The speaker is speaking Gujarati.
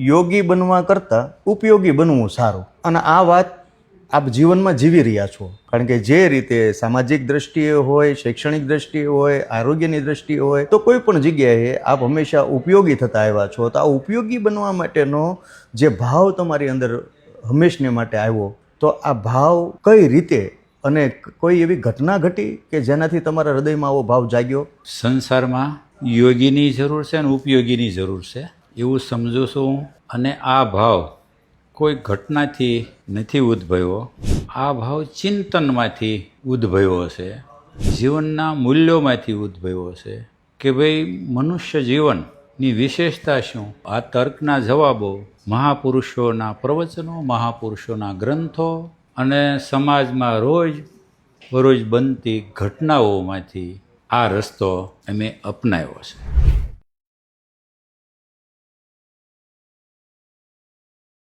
યોગી બનવા કરતાં ઉપયોગી બનવું સારું. અને આ વાત આપ જીવનમાં જીવી રહ્યા છો, કારણ કે જે રીતે સામાજિક દ્રષ્ટિએ હોય, શૈક્ષણિક દ્રષ્ટિએ હોય, આરોગ્યની દ્રષ્ટિએ હોય, તો કોઈ પણ જગ્યાએ આપ હંમેશા ઉપયોગી થતા આવ્યા છો. તો આ ઉપયોગી બનવા માટેનો જે ભાવ તમારી અંદર હંમેશને માટે આવ્યો, તો આ ભાવ કઈ રીતે અને કોઈ એવી ઘટના ઘટી કે જેનાથી તમારા હૃદયમાં આવો ભાવ જાગ્યો? સંસારમાં યોગીની જરૂર છે અને ઉપયોગીની જરૂર છે એવું સમજુ છું. અને આ ભાવ કોઈ ઘટનાથી નથી ઉદ્ભવ્યો, આ ભાવ ચિંતનમાંથી ઉદ્ભવ્યો છે, જીવનના મૂલ્યોમાંથી ઉદ્ભવ્યો છે કે ભાઈ મનુષ્ય જીવનની વિશેષતા શું. આ તર્કના જવાબો મહાપુરુષોના પ્રવચનો, મહાપુરુષોના ગ્રંથો અને સમાજમાં રોજ બનતી ઘટનાઓમાંથી આ રસ્તો અમે અપનાવ્યો છે.